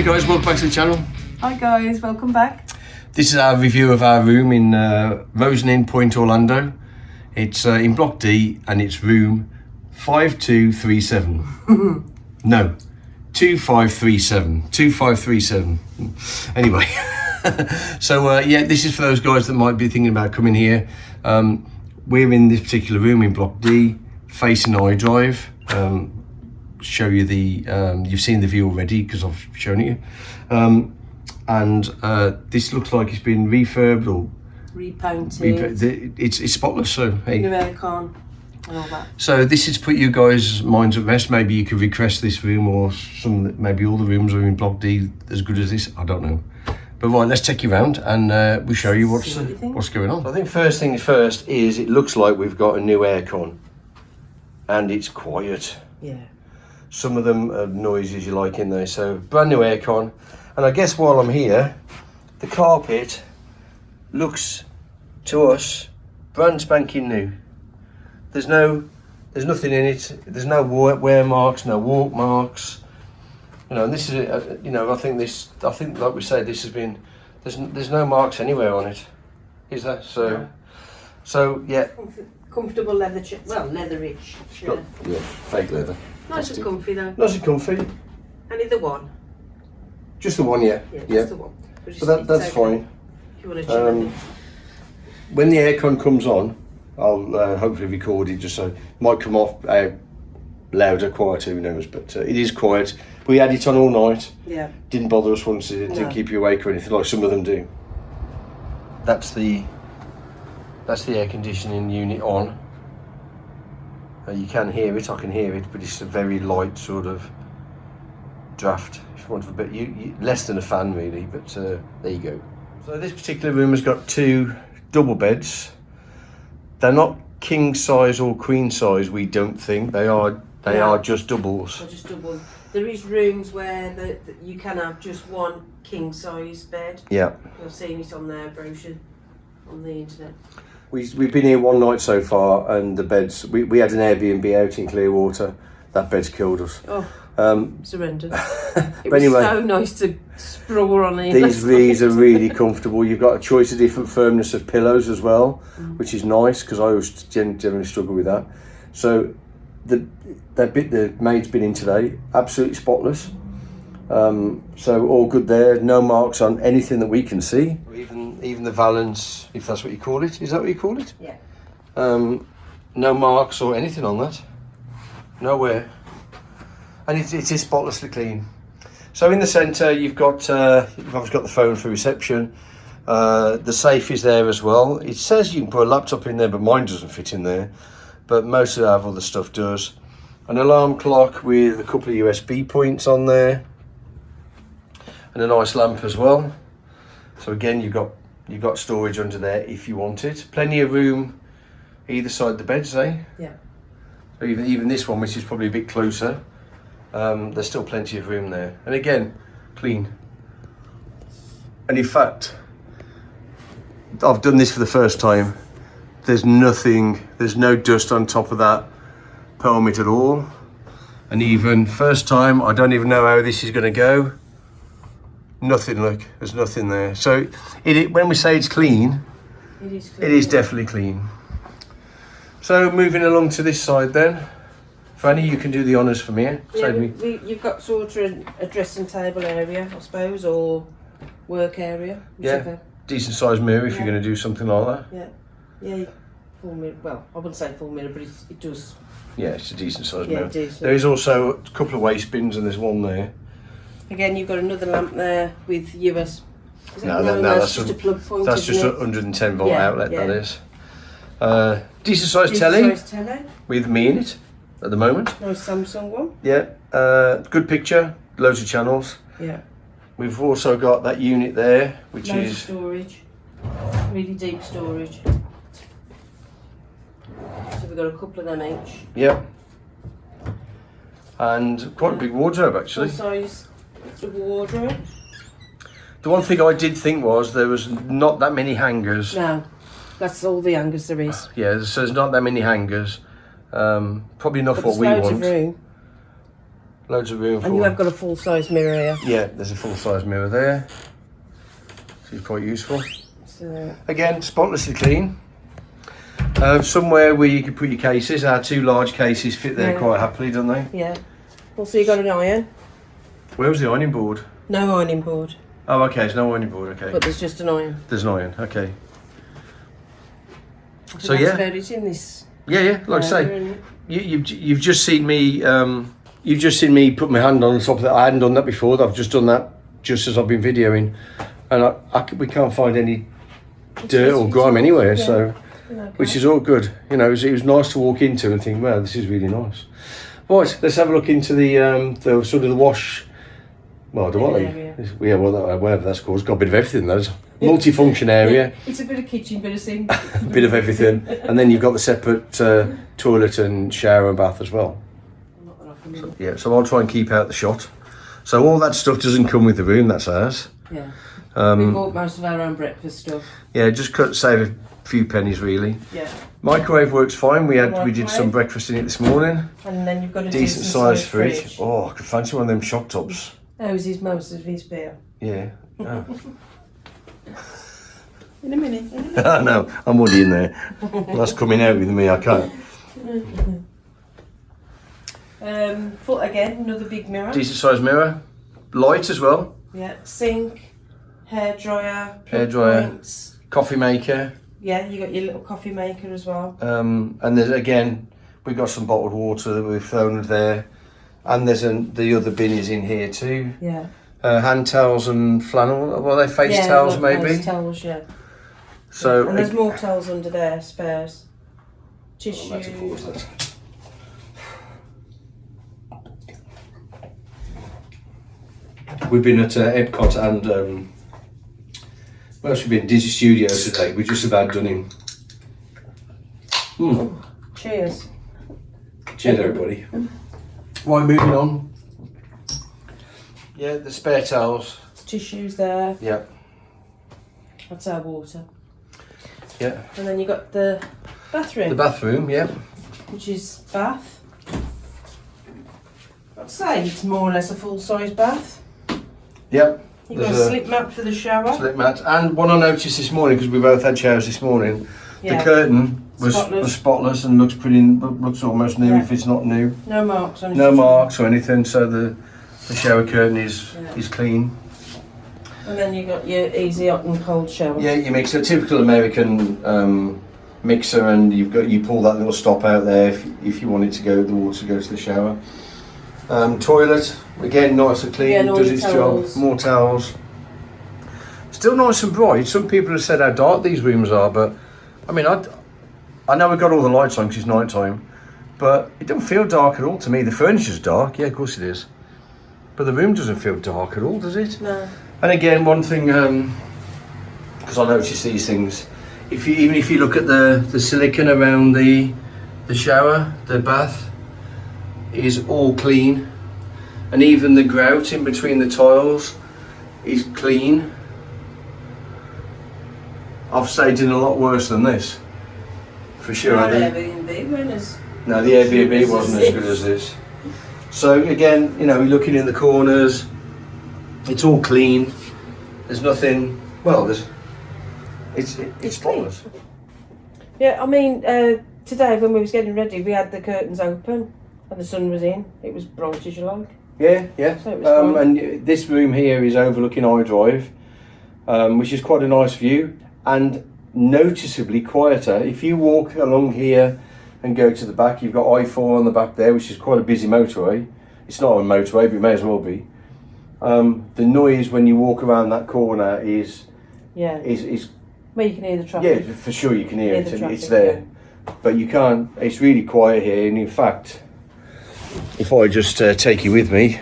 Hi guys, welcome back to the channel. Hi guys, welcome back. This is our review of our room in Rosen in Pointe, Orlando. It's in Block D and it's room 5237. No, 2537. 2537. Anyway, so yeah, this is for those guys that might be thinking about coming here. We're in this particular room in Block D, facing iDrive. Show you the you've seen the view already because I've shown it you, and this looks like it's been refurbed or Repainted. It's spotless, so hey. New aircon and all that. So this is to put you guys' minds at rest. Maybe you could request this room, or maybe all the rooms are in Block D as good as this, I don't know. But right, let's take you around and we'll show you what's going on. I think first things first is it looks like we've got a new aircon and it's quiet. Yeah. Some of them are noises you like in there, so brand new aircon. And I guess while I'm here, the carpet looks to us brand spanking new. There's nothing in it. There's no wear marks, no walk marks. You know, and this is you know, I think like we said, this has been there's no marks anywhere on it, is there? So, no. So yeah. Comfortable leather, leather-rich. Yeah, fake leather. Nice and comfy though. Nice and comfy. Only the one. Just the one, yeah. Just the one. But that's fine. If you want to chill when the aircon comes on, I'll hopefully record it just so it might come off louder, quieter, who knows. But it is quiet. We had it on all night. Yeah. Didn't bother us once. It didn't keep you awake or anything like some of them do. That's the air conditioning unit on. You can hear it, I can hear it, but it's a very light sort of draft, if you want a bit, less than a fan really, but there you go. So this particular room has got two double beds. They're not king size or queen size, we don't think. They are just doubles. They're just doubles. There is rooms where you can have just one king size bed. Yeah. I've seen it on their brochure on the internet. We've been here one night so far, and the beds. We had an Airbnb out in Clearwater. That bed's killed us. Oh, surrendered. It was anyway, so nice to sprawl on it. These are really comfortable. You've got a choice of different firmness of pillows as well, which is nice because I always generally struggle with that. So the maid's been in today, absolutely spotless. So all good there. No marks on anything that we can see. Even the valance, if that's what you call it. Is that what you call it? Yeah. No marks or anything on that. Nowhere. And it is spotlessly clean. So in the centre you've obviously got the phone for reception. The safe is there as well. It says you can put a laptop in there, but mine doesn't fit in there. But most of our other stuff does. An alarm clock with a couple of USB points on there. And a nice lamp as well. So again, you've got storage under there if you want it. Plenty of room either side the beds, eh? Yeah. So even this one, which is probably a bit closer, there's still plenty of room there. And again, clean. And in fact, I've done this for the first time. There's no dust on top of that pelmet at all. And even first time, I don't even know how this is going to go. Nothing, look, there's nothing there. So when we say it's clean, it is definitely clean. So moving along to this side then. Fanny, you can do the honours for me. Yeah, you've got sort of a dressing table area, I suppose, or work area, whichever. Yeah, decent sized mirror if you're going to do something like that. Yeah, full mirror. Well, I wouldn't say full mirror, but it does. Yeah, it's a decent sized mirror. Decent. There is also a couple of waste bins and there's one there. Again, you've got another lamp there with US. No, that's just a plug point. That's just a 110 volt outlet. That is. Decent sized telly with me in it at the moment. Nice Samsung one. Yeah, good picture, loads of channels. Yeah. We've also got that unit there, which loads is of storage, really deep storage. So we've got a couple of them each. Yep. And quite a big wardrobe actually. Full size wardrobe. The one thing I did think was there was not that many hangers. No, that's all the hangers there is. Yeah, so there's not that many hangers. Probably enough but what we loads want. Of room. Loads of room for. And you have got a full-size mirror here. Yeah, there's a full-size mirror there. Which is quite useful. So, again, spotlessly clean. Somewhere where you can put your cases. Our 2 large cases fit there quite happily, don't they? Yeah. Also, you got an iron. Where was the ironing board? No ironing board. Oh, okay, there's no ironing board, okay. But there's just an iron. There's an iron, okay. So that's yeah. about it in this. Yeah, like I say, you've just seen me. You've just seen me put my hand on the top of that. I hadn't done that before. I've just done that just as I've been videoing, and we can't find any dirt or grime anywhere. Yeah. So, which is all good. You know, it was nice to walk into and think, wow, this is really nice. Right, let's have a look into the sort of the wash. Well, yeah, well, whatever that's called. It's got a bit of everything. Those multi-function area. Yeah, it's a bit of kitchen, bit of sink. A bit of everything, and then you've got the separate toilet and shower and bath as well. So I'll try and keep out the shot. So all that stuff doesn't come with the room. That's ours. Yeah. We bought most of our own breakfast stuff. Yeah, just save a few pennies really. Yeah. Microwave works fine. We did some breakfast in it this morning. And then you've got a decent sized fridge. Oh, I could fancy one of them shock tops. That was most of his beer. Yeah. Oh. In a minute. No, I'm already in there. That's coming out with me. I can't. Again, another big mirror. Decent sized mirror. Light as well. Yeah. Sink, hairdryer, Points. Coffee maker. Yeah, you got your little coffee maker as well. And there's again, we've got some bottled water that we've thrown there, and there's the other bin is in here too. Yeah. Hand towels and flannel. What are they? Face towels maybe. Face towels, yeah. So and there's more towels under there, spares. Tissue. We've been at Epcot and where else we've been? Dizzy Studio today. We're just about done in. Cheers. Cheers, everybody. Right, moving on. Yeah, the spare towels. Tissues there. Yeah. That's our water. Yeah. And then you got the bathroom. The bathroom, yeah. Which is bath. I'd say it's more or less a full-size bath. Yep. You've got a slip mat for the shower. Slip mat. And what I noticed this morning, because we both had showers this morning, the curtain was spotless and looks almost new if it's not new. No marks on it. No marks or anything, so the shower curtain is clean. And then you got your easy hot and cold shower. Yeah, you mix a typical American mixer, and you pull that little stop out there if you want it to go, the water to go to the shower. Toilet, again, nice and clean, does its job. More towels. Still nice and bright. Some people have said how dark these rooms are, but I mean, I know we've got all the lights on because it's night time, but it don't feel dark at all to me. The furniture's dark, yeah, of course it is, but the room doesn't feel dark at all, does it? No. And again, one thing, because I notice these things, even if you look at the silicone around the shower, the bath, is all clean, and even the grout in between the tiles is clean. I've stayed in a lot worse than this, for sure. No, the Airbnb wasn't as good as this. So again, you know, looking in the corners, it's all clean. There's nothing. Well, it's spotless. Yeah, I mean, today when we was getting ready, we had the curtains open and the sun was in. It was bright as you like. Yeah. So it was fine. And this room here is overlooking iDrive, which is quite a nice view and noticeably quieter. If you walk along here and go to the back, you've got I4 on the back there, which is quite a busy motorway. It's not a motorway, but it may as well be. The noise when you walk around that corner is well, you can hear the traffic. Yeah, for sure you can hear it, the traffic, it's there. Yeah. But you can't. It's really quiet here, and in fact, if I just take you with me,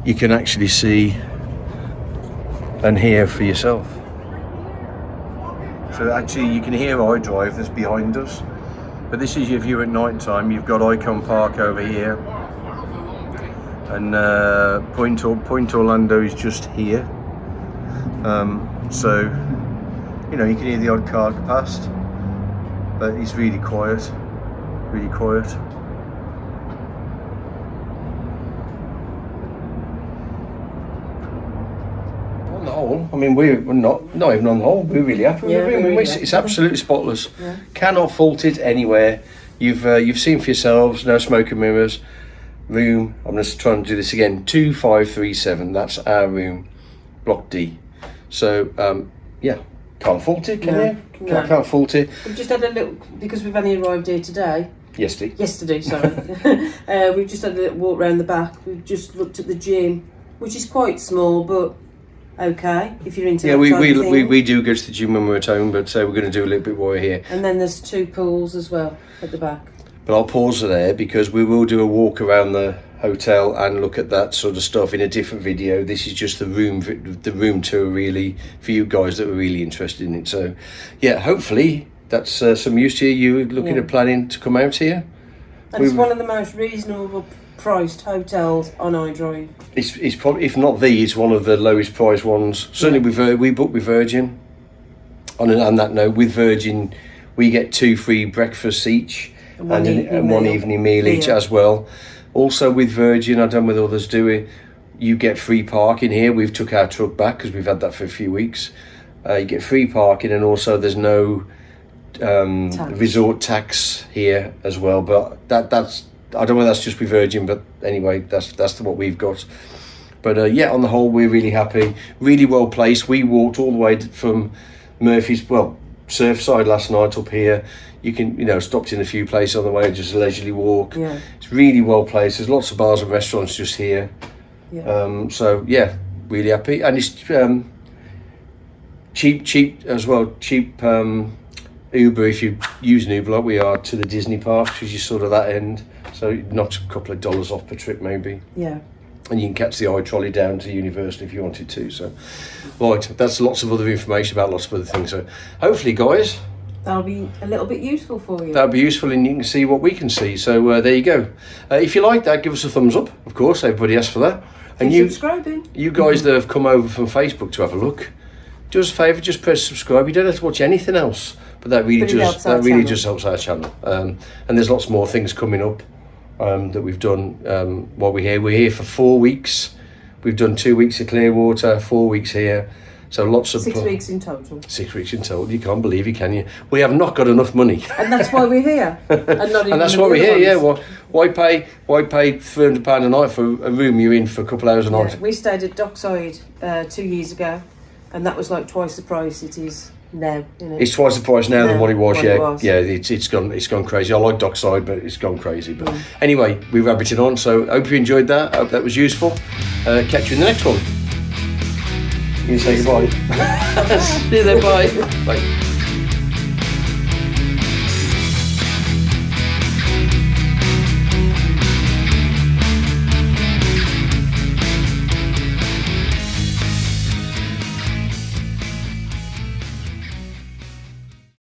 you can actually see and hear for yourself. So actually you can hear iDrive that's behind us, but this is your view at night time. You've got Icon Park over here, and Pointe Orlando is just here. So you know, you can hear the odd car past, but it's really quiet, really quiet. whole, I mean, we're not even on the whole. We're really happy with the room. Really It's absolutely spotless. Yeah. Cannot fault it anywhere. You've seen for yourselves. No smoke and mirrors. Room. I'm just trying to do this again. 2537. That's our room, Block D. So yeah, can't fault it. Can you? No. Can't fault it. We've just had a little, because we've only arrived here today. Yesterday, sorry. We've just had a little walk around the back. We've just looked at the gym, which is quite small, but okay if you're into. Yeah, that we type of thing. we do go to the gym when we're at home, but we're going to do a little bit more here. And then there's 2 pools as well at the back. But I'll pause there because we will do a walk around the hotel and look at that sort of stuff in a different video. This is just the room tour really for you guys that were really interested in it. So yeah, hopefully that's some use to you. You looking at planning to come out here. And it's one of the most reasonable priced hotels on iDrive. It's probably, if not it's one of the lowest priced ones. Certainly we booked with Virgin. On that note, with Virgin we get 2 free breakfasts each and one evening meal each as well. Also with Virgin, I don't know whether others do it, you get free parking here. We've took our truck back because we've had that for a few weeks. You get free parking, and also there's no resort tax here as well. But that's I don't know whether that's just with Virgin, but anyway, that's what we've got. But yeah, on the whole, we're really happy. Really well placed. We walked all the way from Murphy's, Surfside last night up here. You can, stopped in a few places on the way, just a leisurely walk. Yeah. It's really well placed. There's lots of bars and restaurants just here. Yeah. So yeah, really happy. And it's cheap as well. Cheap Uber if you use an Uber like we are to the Disney parks, which is sort of that end. So it knocks a couple of dollars off per trip maybe. Yeah. And you can catch the iTrolley down to Universal if you wanted to. So, right, that's lots of other information about lots of other things. So, hopefully, guys, that'll be a little bit useful for you. That'll be useful, and you can see what we can see. So, there you go. If you like that, give us a thumbs up. Of course, everybody asks for that. And Keep subscribing. You guys that have come over from Facebook to have a look, do us a favour, just press subscribe. You don't have to watch anything else, but that really just helps our channel. And there's lots more things coming up. That we've done while we're here. We're here for 4 weeks. We've done 2 weeks of Clearwater, 4 weeks here. So lots of 6 weeks in total. 6 weeks in total. You can't believe it, can you? We have not got enough money. And that's why we're here. And that's why we're here. Yeah. Well, why pay £300 a night for a room you're in for a couple hours a night? Yeah, we stayed at Dockside 2 years ago, and that was like twice the price it is now. It's twice the price now than what it was. Yeah, it's gone crazy. I like Dockside, but it's gone crazy. But anyway, we rabbited on. So hope you enjoyed that. Hope that was useful. Catch you in the next one. You can say goodbye. See you then. Bye. Bye.